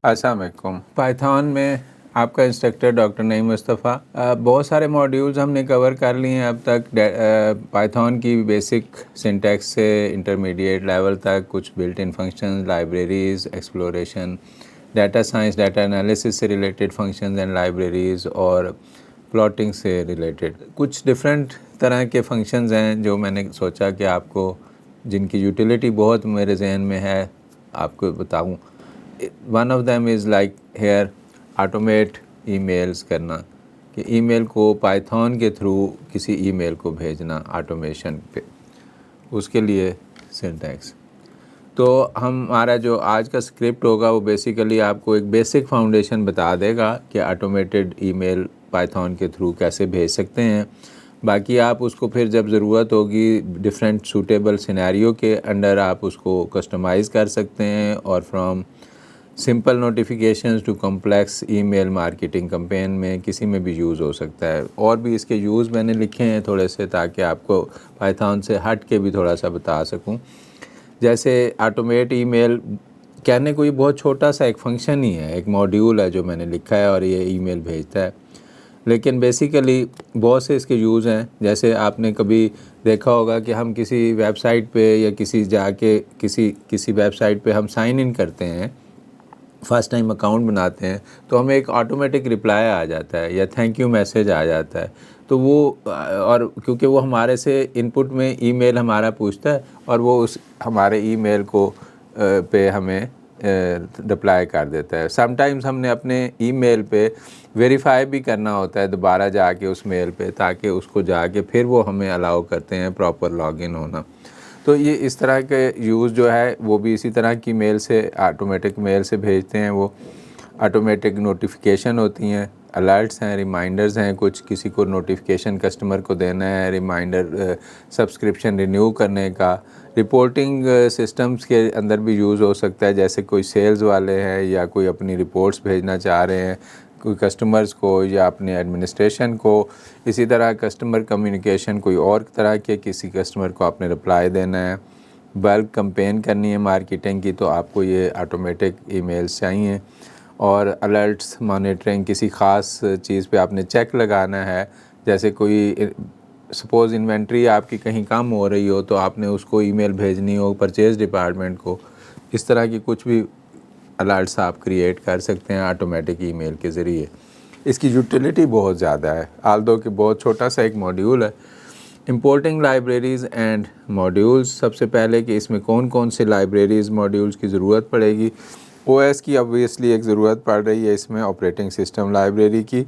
السلام علیکم۔ پائتھون میں آپ کا انسٹرکٹر ڈاکٹر نعیم مصطفیٰ۔ بہت سارے ماڈیولز ہم نے کور کر لیے ہیں اب تک، پائتھون کی بیسک سنٹیکس سے انٹرمیڈیٹ لیول تک، کچھ built in functions, libraries, exploration, data science, data analysis سے ریلیٹڈ فنکشنز اینڈ لائبریریز، اور پلاٹنگ سے ریلیٹڈ کچھ ڈفرینٹ طرح کے فنکشنز ہیں جو میں نے سوچا کہ آپ کو، جن کی یوٹیلیٹی بہت میرے ذہن میں ہے، آپ کو بتاؤں۔ One of them is like here automate emails کرنا، کہ ای میل کو پائتھون کے تھرو کسی ای میل کو بھیجنا آٹومیشن پہ، اس کے لیے سنٹیکس۔ تو ہمارا جو آج کا اسکرپٹ ہوگا وہ بیسیکلی آپ کو ایک بیسک فاؤنڈیشن بتا دے گا کہ آٹومیٹڈ ای میل پائتھون کے تھرو کیسے بھیج سکتے ہیں۔ باقی آپ اس کو پھر جب ضرورت ہوگی ڈفرینٹ سوٹیبل سینیریو کے انڈر آپ اس کو کسٹمائز کر سکتے ہیں، اور from simple notifications to complex email marketing campaign میں کسی میں بھی یوز ہو سکتا ہے۔ اور بھی اس کے یوز میں نے لکھے ہیں تھوڑے سے، تاکہ آپ کو پائتھون سے ہٹ کے بھی تھوڑا سا بتا سکوں۔ جیسے آٹومیٹ ای میل کہنے کو یہ بہت چھوٹا سا ایک فنکشن ہی ہے، ایک ماڈیول ہے جو میں نے لکھا ہے، اور یہ ای میل بھیجتا ہے، لیکن بیسیکلی بہت سے اس کے یوز ہیں۔ جیسے آپ نے کبھی دیکھا ہوگا کہ ہم کسی ویب سائٹ پہ یا کسی جا کے کسی ویب سائٹ پہ ہم سائن ان کرتے ہیں، فرسٹ ٹائم اکاؤنٹ بناتے ہیں، تو ہمیں ایک آٹومیٹک رپلائی آ جاتا ہے یا تھینک یو میسیج آ جاتا ہے، تو وہ اور کیونکہ وہ ہمارے سے ان پٹ میں ای میل ہمارا پوچھتا ہے، اور وہ اس ہمارے ای میل کو پہ ہمیں رپلائی کر دیتا ہے۔ سم ٹائمز ہم نے اپنے ای میل پہ ویریفائی بھی کرنا ہوتا ہے دوبارہ جا کے اس میل پہ، تاکہ اس کو جا کے پھر وہ ہمیں الاؤ کرتے ہیں پراپر لاگ ان ہونا۔ تو یہ اس طرح کے یوز جو ہے وہ بھی اسی طرح کی میل سے، آٹومیٹک میل سے بھیجتے ہیں۔ وہ آٹومیٹک نوٹیفیکیشن ہوتی ہیں، الرٹس ہیں، ریمائنڈرز ہیں، کچھ کسی کو نوٹیفیکیشن کسٹمر کو دینا ہے، ریمائنڈر سبسکرپشن رینیو کرنے کا، رپورٹنگ سسٹمز کے اندر بھی یوز ہو سکتا ہے، جیسے کوئی سیلز والے ہیں یا کوئی اپنی رپورٹس بھیجنا چاہ رہے ہیں کوئی کسٹمرز کو یا اپنے ایڈمنسٹریشن کو۔ اسی طرح کسٹمر کمیونیکیشن کوئی اور طرح کے کسی کسٹمر کو آپ نے رپلائی دینا ہے، بلک کمپین کرنی ہے مارکیٹنگ کی، تو آپ کو یہ آٹومیٹک ای میلز چاہیے۔ اور الرٹس مانیٹرنگ، کسی خاص چیز پہ آپ نے چیک لگانا ہے، جیسے کوئی سپوز انوینٹری آپ کی کہیں کم ہو رہی ہو، تو آپ نے اس کو ای میل بھیجنی ہو پرچیز ڈپارٹمنٹ کو، اس طرح کی کچھ بھی الرٹس آپ کریٹ کر سکتے ہیں آٹومیٹک ای میل کے ذریعے۔ اس کی یوٹیلیٹی بہت زیادہ ہے، آلدو کہ بہت چھوٹا سا ایک ماڈیول ہے۔ امپورٹنگ لائبریریز اینڈ ماڈیولز، سب سے پہلے کہ اس میں کون کون سے لائبریریز ماڈیولز کی ضرورت پڑے گی۔ او ایس کی obviously ایک ضرورت پڑ رہی ہے اس میں، آپریٹنگ سسٹم لائبریری کی،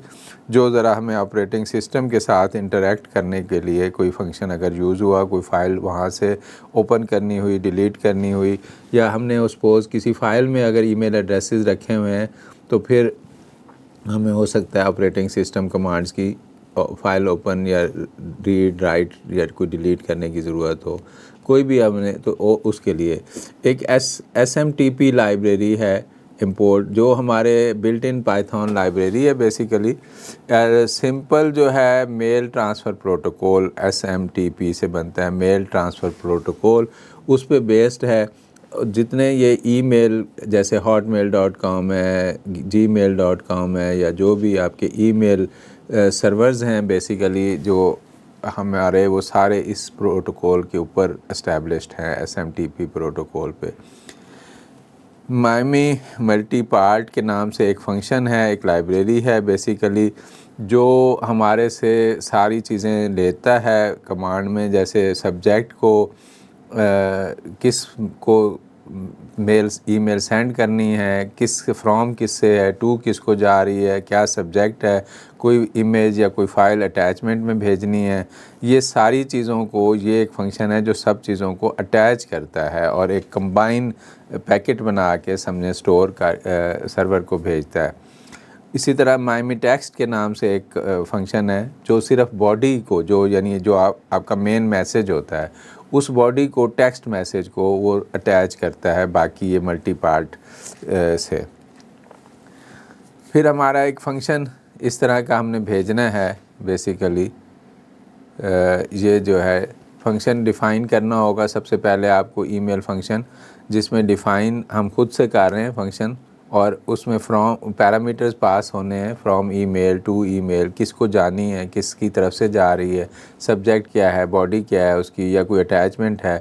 جو ذرا ہمیں آپریٹنگ سسٹم کے ساتھ انٹریکٹ کرنے کے لیے، کوئی فنکشن اگر یوز ہوا، کوئی فائل وہاں سے اوپن کرنی ہوئی، ڈیلیٹ کرنی ہوئی، یا ہم نے سپوز کسی فائل میں اگر ای میل ایڈریسز رکھے ہوئے ہیں، تو پھر ہمیں ہو سکتا ہے آپریٹنگ سسٹم کمانڈز کی فائل اوپن یا ریڈ رائٹ یا کوئی ڈیلیٹ کرنے کی ضرورت ہو، کوئی بھی ہم نے، تو اس کے لیے ایک S M T P library ہے امپورٹ، جو ہمارے بلٹ ان پائتھون لائبریری ہے بیسیکلی۔ سمپل جو ہے mail transfer protocol S M T P سے بنتا ہے، میل ٹرانسفر پروٹوکول، اس پہ بیسڈ ہے۔ جتنے یہ ای میل جیسے ہاٹ میل ڈاٹ کام ہے، جی میل ڈاٹ کام ہے، یا جو بھی آپ کے ای میل سرورز ہیں بیسیکلی جو ہمارے، وہ سارے اس پروٹوکول کے اوپر اسٹیبلشڈ ہیں، S M T P protocol پہ۔ مائمی ملٹی پارٹ کے نام سے ایک فنکشن ہے، ایک لائبریری ہے بیسیکلی، جو ہمارے سے ساری چیزیں لیتا ہے کمانڈ میں، جیسے سبجیکٹ کو کس کو ای میل سینڈ کرنی ہے، کس فرام کس سے ہے، ٹو کس کو جا رہی ہے، کیا سبجیکٹ ہے، کوئی امیج یا کوئی فائل اٹیچمنٹ میں بھیجنی ہے، یہ ساری چیزوں کو، یہ ایک فنکشن ہے جو سب چیزوں کو اٹیچ کرتا ہے اور ایک کمبائن پیکٹ بنا کے سمجھیں اسٹور کا سرور کو بھیجتا ہے۔ اسی طرح مائمی ٹیکسٹ کے نام سے ایک فنکشن ہے جو صرف باڈی کو، جو یعنی جو آپ کا مین میسیج ہوتا ہے، اس باڈی کو، ٹیکسٹ میسیج کو وہ اٹیچ کرتا ہے باقی یہ ملٹی پارٹ سے۔ پھر ہمارا ایک فنکشن اس طرح کا ہم نے بھیجنا ہے بیسیکلی، یہ جو ہے فنکشن ڈیفائن کرنا ہوگا سب سے پہلے آپ کو ای میل فنکشن، جس میں ڈیفائن ہم خود سے کر رہے ہیں فنکشن، اور اس میں فرام پیرامیٹرز پاس ہونے ہیں، فرام ای میل ٹو ای میل، کس کو جانی ہے، کس کی طرف سے جا رہی ہے، سبجیکٹ کیا ہے، باڈی کیا ہے اس کی، یا کوئی اٹیچمنٹ ہے۔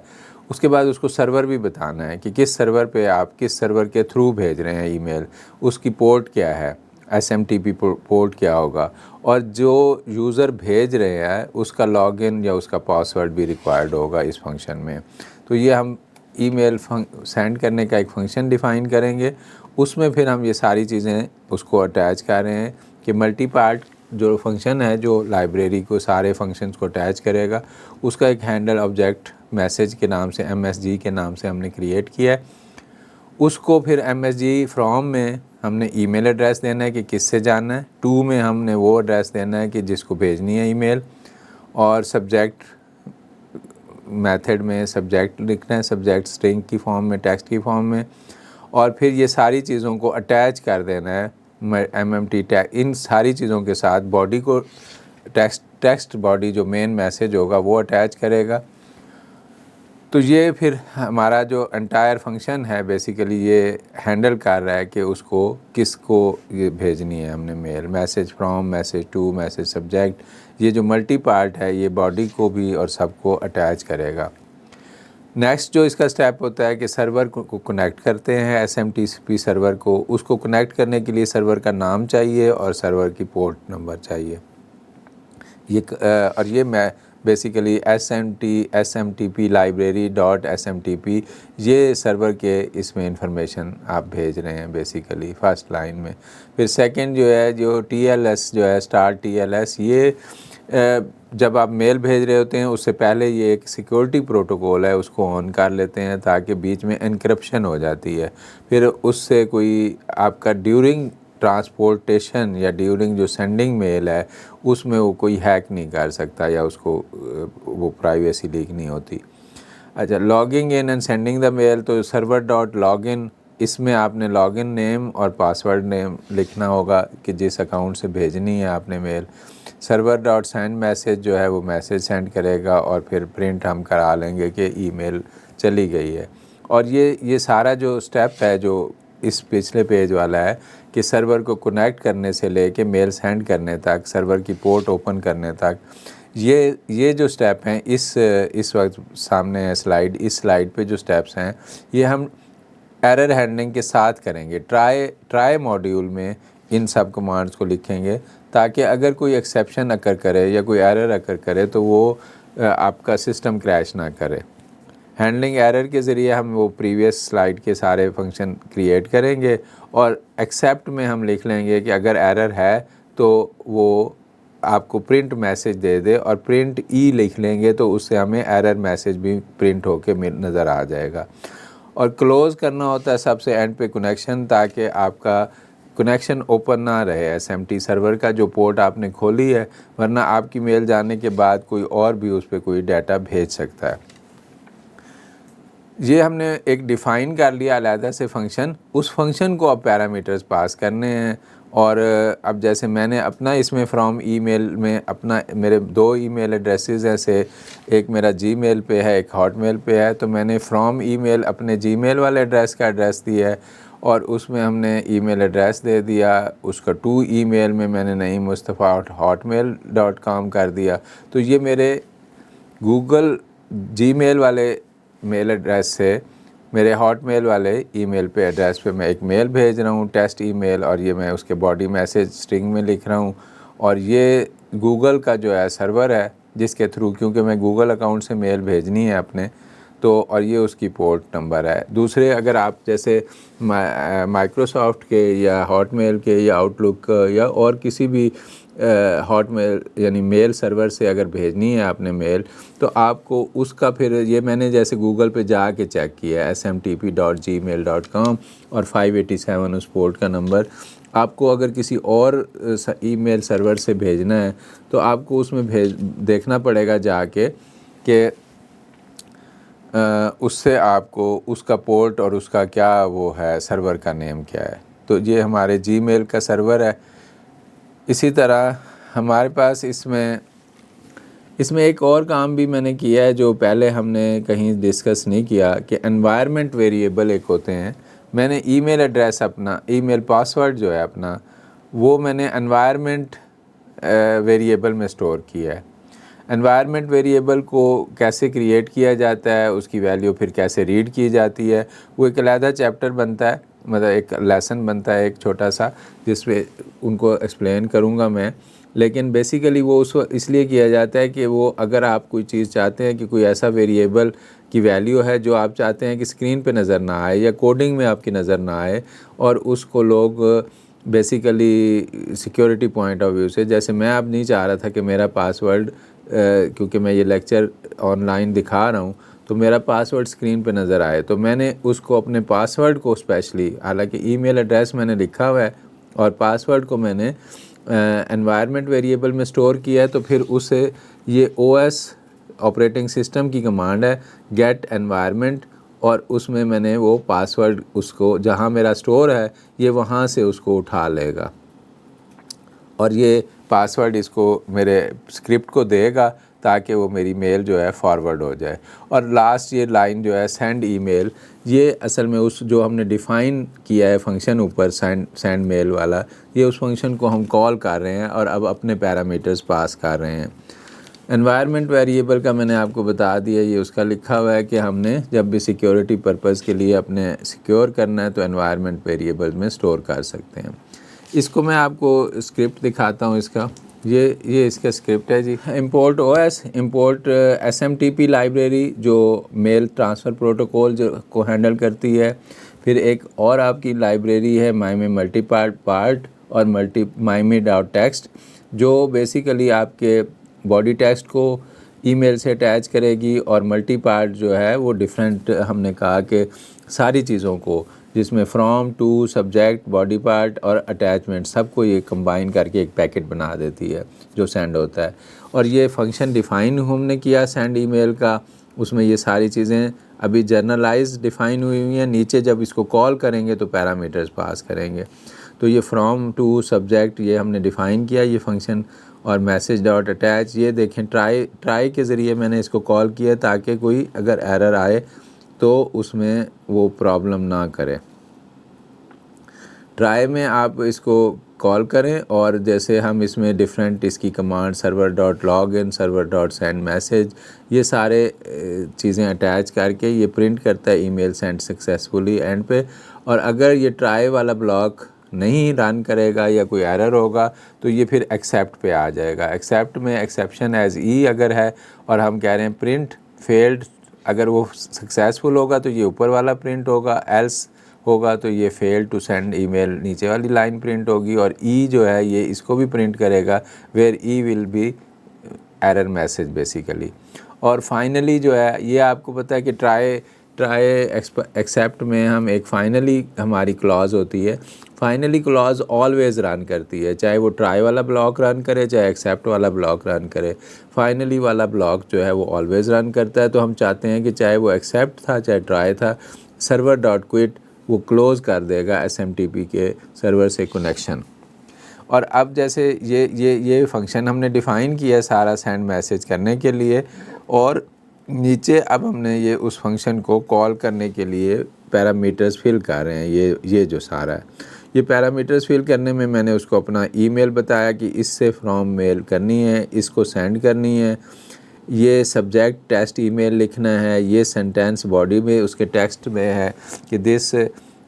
اس کے بعد اس کو سرور بھی بتانا ہے کہ کس سرور پہ آپ کس سرور کے تھرو بھیج رہے ہیں ای میل، اس کی پورٹ کیا ہے، S M T P port کیا ہوگا، اور جو یوزر بھیج رہے ہیں اس کا لاگ ان یا اس کا پاسورڈ بھی ریکوائرڈ ہوگا اس فنکشن میں۔ تو یہ ہم ای میل سینڈ کرنے کا ایک فنکشن ڈیفائن کریں گے، اس میں پھر ہم یہ ساری چیزیں اس کو اٹیچ کر رہے ہیں کہ ملٹی پارٹ جو فنکشن ہے جو لائبریری کو سارے فنکشنز کو اٹیچ کرے گا، اس کا ایک ہینڈل آبجیکٹ میسج کے نام سے MSG کے نام سے ہم نے کریٹ کیا ہے۔ اس کو پھر MSG فرام میں ہم نے ای میل ایڈریس دینا ہے کہ کس سے جانا ہے، ٹو میں ہم نے وہ ایڈریس دینا ہے کہ جس کو بھیجنی ہے ای میل، اور سبجیکٹ میتھڈ میں سبجیکٹ لکھنا ہے، سبجیکٹ اسٹرنگ کی فارم میں، ٹیکسٹ کی فارم میں، اور پھر یہ ساری چیزوں کو اٹیچ کر دینا ہے MMT ٹیگ، ان ساری چیزوں کے ساتھ باڈی کو ٹیکسٹ باڈی جو مین میسج ہوگا وہ اٹیچ کرے گا۔ تو یہ پھر ہمارا جو انٹائر فنکشن ہے بیسیکلی یہ ہینڈل کر رہا ہے کہ اس کو کس کو یہ بھیجنی ہے ہم نے mail, message from, message to, message subject, یہ جو ملٹی پارٹ ہے یہ باڈی کو بھی اور سب کو اٹیچ کرے گا۔ نیکسٹ جو اس کا سٹیپ ہوتا ہے کہ سرور کو کنیکٹ کرتے ہیں، SMTP سرور کو، اس کو کنیکٹ کرنے کے لیے سرور کا نام چاہیے اور سرور کی پورٹ نمبر چاہیے۔ اور یہ میں basically SMTP library dot SMTP یہ سرور کے اس میں انفارمیشن آپ بھیج رہے ہیں بیسیکلی فرسٹ لائن میں۔ پھر سیکنڈ جو ہے جو TLS جو ہے اسٹارٹ TLS، یہ جب آپ میل بھیج رہے ہوتے ہیں اس سے پہلے یہ ایک سیکورٹی پروٹوکول ہے، اس کو آن کر لیتے ہیں تاکہ بیچ میں انکرپشن ہو جاتی ہے، پھر اس سے کوئی آپ کا ڈیورنگ ٹرانسپورٹیشن یا ڈیورنگ جو سینڈنگ میل ہے اس میں وہ کوئی ہیک نہیں کر سکتا یا اس کو وہ پرائیویسی لیک نہیں ہوتی۔ اچھا، logging in and sending the mail, تو سرور ڈاٹ لاگ ان، اس میں آپ نے لاگ ان نیم اور پاسورڈ نیم لکھنا ہوگا کہ جس اکاؤنٹ سے بھیجنی ہے آپ نے میل۔ سرور ڈاٹ سینڈ میسج جو ہے وہ میسج سینڈ کرے گا، اور پھر پرنٹ ہم کرا لیں گے کہ ای میل چلی گئی ہے۔ اور یہ سارا جو سٹیپ ہے جو اس پچھلے پیج والا ہے کہ سرور کو کنیکٹ کرنے سے لے کے میل سینڈ کرنے تک، سرور کی پورٹ اوپن کرنے تک، یہ جو سٹیپ ہیں اس وقت سامنے ہے سلائیڈ، اس سلائیڈ پہ جو سٹیپس ہیں یہ ہم ایرر ہینڈلنگ کے ساتھ کریں گے۔ ٹرائی موڈیول میں ان سب کمانڈز کو لکھیں گے تاکہ اگر کوئی ایکسیپشن اکر کرے یا کوئی ایرر اکر کرے تو وہ آپ کا سسٹم کریش نہ کرے۔ ہینڈلنگ ایرر کے ذریعے ہم وہ پریویس سلائیڈ کے سارے فنکشن کریٹ کریں گے، اور ایکسیپٹ میں ہم لکھ لیں گے کہ اگر ایرر ہے تو وہ آپ کو پرنٹ میسج دے دے، اور پرنٹ ای لکھ لیں گے تو اس سے ہمیں ایرر میسج بھی پرنٹ ہو کے نظر آ جائے گا۔ اور کلوز کرنا ہوتا ہے سب سے اینڈ پہ کنیکشن، تاکہ آپ کا کنیکشن اوپن نہ رہے SMT سرور کا جو پورٹ آپ نے کھولی ہے، ورنہ آپ کی میل جانے کے بعد کوئی اور بھی اس پہ کوئی ڈیٹا بھیج سکتا ہے۔ یہ ہم نے ایک ڈیفائن کر لیا علیحدہ سے فنکشن، اس فنکشن کو اب پیرامیٹرز پاس کرنے ہیں۔ اور اب جیسے میں نے اپنا اس میں فرام ای میل میں میرے 2 ای میل ایڈریسز ہیں سے، ایک میرا جی میل پہ ہے، ایک ہاٹ میل پہ ہے، تو میں نے فرام ای میل اپنے جی میل والے ایڈریس کا ایڈریس دیا ہے، اور اس میں ہم نے ای میل ایڈریس دے دیا، اس کا ٹو ای میل میں نے نعیم مصطفیٰ hotmail.com کر دیا۔ تو یہ میرے گوگل جی میل والے میل ایڈریس سے میرے ہاٹ میل والے ای میل پہ ایڈریس پہ میں ایک میل بھیج رہا ہوں، ٹیسٹ ای میل، اور یہ میں اس کے باڈی میسج اسٹرنگ میں لکھ رہا ہوں، اور یہ گوگل کا جو ہے سرور ہے جس کے تھرو، کیونکہ میں گوگل اکاؤنٹ سے میل بھیجنی ہے اپنے، تو اور یہ اس کی پورٹ نمبر ہے۔ دوسرے اگر آپ جیسے مائکروسافٹ کے یا ہاٹ میل کے یا آؤٹ لک یا اور کسی بھی ہاٹ میل یعنی میل سرور سے اگر بھیجنی ہے آپ نے میل، تو آپ کو اس کا پھر یہ میں نے جیسے گوگل پہ جا کے چیک کیا ہے smtp.gmail.com اور 587 اس پورٹ کا نمبر، آپ کو اگر کسی اور ای میل سرور سے بھیجنا ہے تو آپ کو اس میں دیکھنا پڑے گا جا کے کہ اس سے آپ کو اس کا پورٹ اور اس کا کیا وہ ہے، سرور کا نیم کیا ہے۔ تو یہ ہمارے جی میل کا سرور ہے۔ اسی طرح ہمارے پاس اس میں ایک اور کام بھی میں نے کیا ہے جو پہلے ہم نے کہیں ڈسکس نہیں کیا، کہ انوائرمنٹ ویریبل ایک ہوتے ہیں، میں نے ای میل ایڈریس اپنا، ای میل پاسورڈ جو ہے اپنا، وہ میں نے انوائرمنٹ ویریبل میں سٹور کیا ہے۔ انوائرمنٹ ویریبل کو کیسے کریٹ کیا جاتا ہے، اس کی ویلیو پھر کیسے ریڈ کی جاتی ہے، وہ ایک علیحدہ چیپٹر بنتا ہے، مطلب ایک لیسن بنتا ہے ایک چھوٹا سا، جس پہ ان کو ایکسپلین کروں گا میں۔ لیکن بیسیکلی وہ اس لیے کیا جاتا ہے کہ وہ اگر آپ کوئی چیز چاہتے ہیں کہ کوئی ایسا ویریبل کی ویلیو ہے جو آپ چاہتے ہیں کہ اسکرین پہ نظر نہ آئے یا کوڈنگ میں آپ کی نظر نہ آئے، اور اس کو لوگ basically security point of view سے، جیسے میں اب نہیں چاہ رہا تھا کہ میرا پاسورڈ، کیونکہ میں یہ لیکچر آن لائن دکھا رہا ہوں تو میرا پاسورڈ اسکرین پہ نظر آئے، تو میں نے اس کو اپنے پاسورڈ کو اسپیشلی، حالانکہ ای میل ایڈریس میں نے لکھا ہوا ہے اور پاسورڈ کو میں نے انوائرمنٹ ویریبل میں سٹور کیا ہے، تو پھر اسے یہ او ایس آپریٹنگ سسٹم کی کمانڈ ہے گیٹ انوائرمنٹ، اور اس میں میں نے وہ پاسورڈ اس کو جہاں میرا سٹور ہے یہ وہاں سے اس کو اٹھا لے گا، اور یہ پاسورڈ اس کو میرے اسکرپٹ کو دے گا تاکہ وہ میری میل جو ہے فارورڈ ہو جائے۔ اور لاسٹ یہ لائن جو ہے سینڈ ای میل، یہ اصل میں اس جو ہم نے ڈیفائن کیا ہے فنکشن اوپر سینڈ میل والا، یہ اس فنکشن کو ہم کال کر رہے ہیں اور اب اپنے پیرامیٹرز پاس کر رہے ہیں۔ انوائرمنٹ ویریبل کا میں نے آپ کو بتا دیا، یہ اس کا لکھا ہوا ہے کہ ہم نے جب بھی سیکیورٹی پرپز کے لیے اپنے سیکیور کرنا ہے تو انوائرمنٹ ویریبل میں سٹور کر سکتے ہیں۔ اس کو میں آپ کو اسکرپٹ دکھاتا ہوں اس کا، یہ اس کا اسکرپٹ ہے جی۔ Import O S, import S M T P library جو میل ٹرانسفر پروٹوکول جو کو ہینڈل کرتی ہے۔ پھر ایک اور آپ کی لائبریری ہے مائمی ملٹی پارٹ اور مائمی ڈاٹ ٹیکسٹ، جو بیسیکلی آپ کے باڈی ٹیکسٹ کو ای میل سے اٹیچ کرے گی، اور ملٹی پارٹ جو ہے وہ ڈیفرنٹ، ہم نے کہا کہ ساری چیزوں کو، جس میں from to subject body part اور اٹیچمنٹ سب کو یہ کمبائن کر کے ایک پیکٹ بنا دیتی ہے جو سینڈ ہوتا ہے۔ اور یہ فنکشن ڈیفائن ہم نے کیا سینڈ ای میل کا، اس میں یہ ساری چیزیں ابھی جرنلائز ڈیفائن ہوئی ہیں، نیچے جب اس کو کال کریں گے تو پیرامیٹرز پاس کریں گے۔ تو یہ فرام ٹو سبجیکٹ یہ ہم نے ڈیفائن کیا یہ فنکشن، اور میسج ڈاٹ اٹیچ یہ دیکھیں ٹرائی کے ذریعے میں نے اس کو کال کیا تاکہ کوئی اگر ایرر آئے تو اس میں وہ پرابلم نہ کرے۔ ٹرائی میں آپ اس کو کال کریں، اور جیسے ہم اس میں ڈیفرنٹ اس کی command server dot login, server dot send message, یہ سارے چیزیں اٹیچ کر کے یہ پرنٹ کرتا ہے ای میل سینڈ سکسیسفلی اینڈ پہ۔ اور اگر یہ ٹرائی والا بلاک نہیں رن کرے گا یا کوئی ایرر ہوگا تو یہ پھر ایکسیپٹ پہ آ جائے گا۔ ایکسیپٹ میں ایکسیپشن ایز ای اگر ہے، اور ہم کہہ رہے ہیں پرنٹ فیلڈ، اگر وہ سکسیسفل ہوگا تو یہ اوپر والا پرنٹ ہوگا، ایلس ہوگا تو یہ فیل ٹو سینڈ ای میل نیچے والی لائن پرنٹ ہوگی، اور ای جو ہے یہ اس کو بھی پرنٹ کرے گا where we will be error message basically. اور فائنلی جو ہے یہ آپ کو پتہ ہے کہ ٹرائی ایکسیپٹ میں ہم ایک فائنلی ہماری کلاز ہوتی ہے، فائنلی کلاز آلویز رن کرتی ہے، چاہے وہ ٹرائی والا بلاک رن کرے چاہے ایکسیپٹ والا بلاک رن کرے، فائنلی والا بلاک جو ہے وہ آلویز رن کرتا ہے۔ تو ہم چاہتے ہیں کہ چاہے وہ ایکسیپٹ تھا چاہے ٹرائی تھا، سرور ڈاٹ کوئٹ وہ کلوز کر دے گا ایس ایم ٹی پی کے سرور سے کنیکشن۔ اور اب جیسے یہ فنکشن ہم نے ڈیفائن کیا ہے سارا سینڈ میسج کرنے کے لیے، اور نیچے اب ہم نے یہ اس فنکشن کو کال کرنے کے لیے پیرامیٹرز فل کر رہے ہیں، یہ جو سارا ہے یہ پیرامیٹرز فل کرنے میں میں نے اس کو اپنا ای میل بتایا کہ اس سے فرام میل کرنی ہے، اس کو سینڈ کرنی ہے، یہ سبجیکٹ ٹیسٹ ای میل لکھنا ہے، یہ سینٹینس باڈی میں اس کے ٹیکسٹ میں ہے کہ this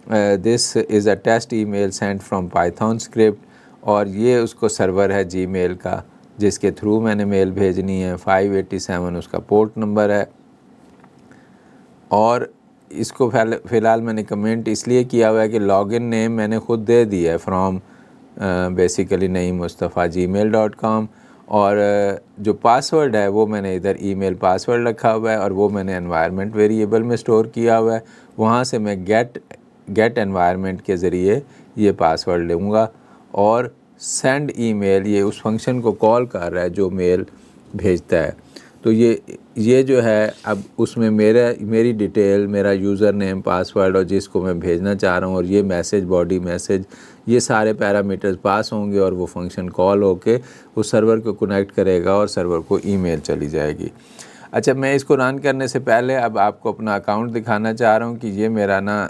is a test email send from Python script, اور یہ اس کو سرور ہے جی میل کا جس کے تھرو میں نے میل بھیجنی ہے، 587 اس کا پورٹ نمبر ہے۔ اور اس کو فی الحال میں نے کمنٹ اس لیے کیا ہوا ہے کہ لاگ ان نیم میں نے خود دے دیا ہے فرام بیسیکلی naeemmustafa@gmail.com، اور جو پاسورڈ ہے وہ میں نے ادھر ای میل پاسورڈ رکھا ہوا ہے، اور وہ میں نے انوائرمنٹ ویریبل میں سٹور کیا ہوا ہے، وہاں سے میں گیٹ انوائرمنٹ کے ذریعے یہ پاسورڈ لوں گا، اور سینڈ ای میل یہ اس فنکشن کو کال کر رہا ہے جو میل بھیجتا ہے۔ تو یہ جو ہے اب اس میں میری ڈیٹیل، میرا یوزر نیم پاسورڈ اور جس کو میں بھیجنا چاہ رہا ہوں، اور یہ میسج باڈی میسج، یہ سارے پیرامیٹرز پاس ہوں گے، اور وہ فنکشن کال ہو کے وہ سرور کو کنیکٹ کرے گا اور سرور کو ای میل چلی جائے گی۔ اچھا، میں اس کو رن کرنے سے پہلے اب آپ کو اپنا اکاؤنٹ دکھانا چاہ رہا ہوں کہ یہ میرا نا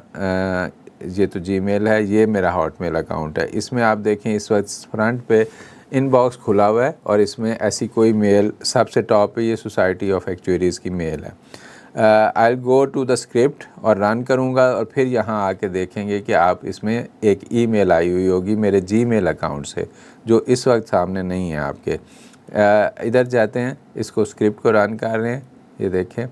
یہ تو جی میل ہے، یہ میرا ہاٹ میل اکاؤنٹ ہے. اس میں آپ دیکھیں اس وقت فرنٹ پہ ان باکس کھلا ہوا ہے اور اس میں ایسی کوئی میل سب سے ٹاپ پہ یہ سوسائٹی آف ایکچوریز کی میل ہے. آئی گو ٹو دا اسکرپٹ اور رن کروں گا اور پھر یہاں آ کے دیکھیں گے کہ آپ اس میں ایک ای میل آئی ہوئی ہوگی میرے جی میل اکاؤنٹ سے، جو اس وقت سامنے نہیں ہے آپ کے. ادھر جاتے ہیں، اس کو اسکرپٹ کو رن کر رہے ہیں، یہ دیکھیں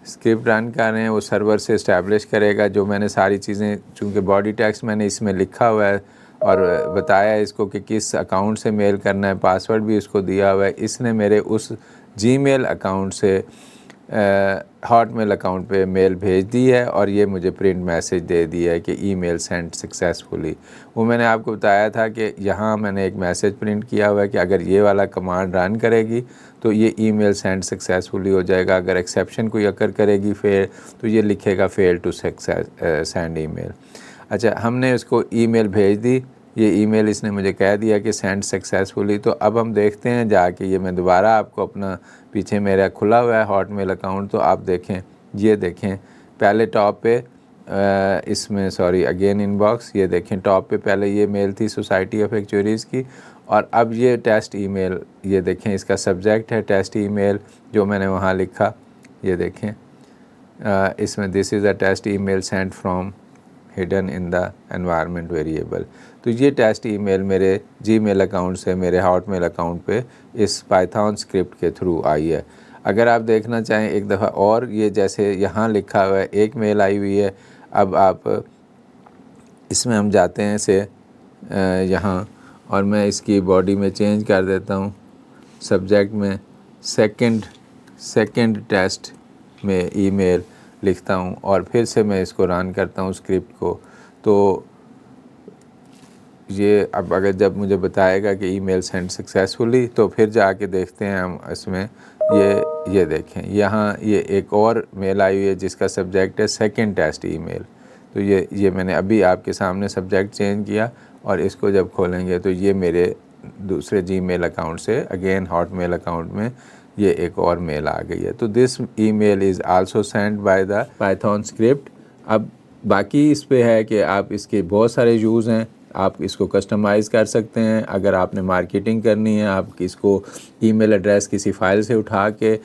اسکرپٹ رن کر رہے ہیں، وہ سرور سے اسٹیبلش کرے گا. جو میں نے ساری چیزیں، چونکہ باڈی ٹیکسٹ میں نے اس میں لکھا ہوا ہے اور بتایا اس کو کہ کس اکاؤنٹ سے میل کرنا ہے، پاسورڈ بھی اس کو دیا ہوا ہے. اس نے میرے اس جی میل اکاؤنٹ سے ہاٹ میل اکاؤنٹ پہ میل بھیج دی ہے اور یہ مجھے پرنٹ میسج دے دیا ہے کہ ای میل سینڈ سکسیزفلی. وہ میں نے آپ کو بتایا تھا کہ یہاں میں نے ایک میسج پرنٹ کیا ہوا ہے کہ اگر یہ والا کمانڈ رن کرے گی تو یہ ای میل سینڈ سکسیزفلی ہو جائے گا. اگر ایکسیپشن کوئی اکر کرے گی تو یہ لکھے گا فیل ٹو سینڈ ای میل. اچھا، ہم نے اس کو ای میل بھیج دی، یہ ای میل اس نے مجھے کہہ دیا کہ سینڈ سکسیزفلی. تو اب ہم دیکھتے ہیں جا کے، یہ میں دوبارہ آپ کو اپنا پیچھے میرا کھلا ہوا ہے ہاٹ میل اکاؤنٹ، تو آپ دیکھیں، یہ دیکھیں پہلے ٹاپ پہ اس میں اگین ان باکس، یہ دیکھیں ٹاپ پہ پہلے یہ میل تھی سوسائٹی آف ایکچوریز کی، اور اب یہ ٹیسٹ ای میل، یہ دیکھیں اس کا سبجیکٹ ہے ٹیسٹ ای میل جو میں نے وہاں لکھا. یہ دیکھیں اس میں this is a test email send from hidden in the environment variable. تو یہ ٹیسٹ ای میل میرے جی میل اکاؤنٹ سے میرے ہاٹ میل اکاؤنٹ پہ اس پائتھون اسکرپٹ کے تھرو آئی ہے. اگر آپ دیکھنا چاہیں ایک دفعہ اور، یہ جیسے یہاں لکھا ہوا ہے ایک میل آئی ہوئی ہے، اب آپ اس میں ہم جاتے ہیں سے یہاں، اور میں اس کی باڈی میں چینج کر دیتا ہوں، سبجیکٹ میں سیکنڈ ٹیسٹ میں ای میل لکھتا ہوں اور پھر سے میں اس کو رن کرتا ہوں اسکرپٹ کو. تو یہ اب اگر جب مجھے بتائے گا کہ ای میل سینڈ سکسیزفلی، تو پھر جا کے دیکھتے ہیں ہم اس میں، یہ دیکھیں یہاں یہ ایک اور میل آئی ہوئی ہے جس کا سبجیکٹ ہے سیکنڈ ٹیسٹ ای میل. تو یہ میں نے ابھی آپ کے سامنے سبجیکٹ چینج کیا اور اس کو جب کھولیں گے تو یہ میرے دوسرے جی میل اکاؤنٹ سے اگین ہاٹ میل اکاؤنٹ میں یہ ایک اور میل آ گئی ہے. تو this email is also send by the Python script. اب باقی اس پہ ہے کہ آپ اس کے بہت سارے یوز ہیں، آپ اس کو کسٹمائز کر سکتے ہیں. اگر آپ نے مارکیٹنگ کرنی ہے، آپ اس کو ای میل ایڈریس کسی فائل سے اٹھا کے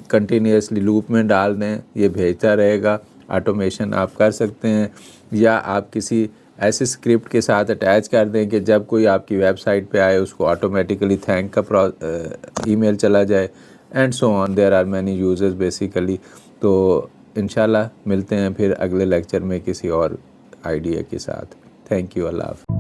کنٹینیوسلی لوپ میں ڈال دیں، یہ بھیجتا رہے گا. آٹومیشن آپ کر سکتے ہیں، یا آپ کسی ایسے اسکرپٹ کے ساتھ اٹیچ کر دیں کہ جب کوئی آپ کی ویب سائٹ پہ آئے اس کو آٹومیٹیکلی تھینک کا ای میل چلا جائے، and so on. There are many uses basically. تو انشاءاللہ ملتے ہیں پھر اگلے لیکچر میں کسی اور آئیڈیا کے ساتھ. تھینک یو، اللہ حافظ.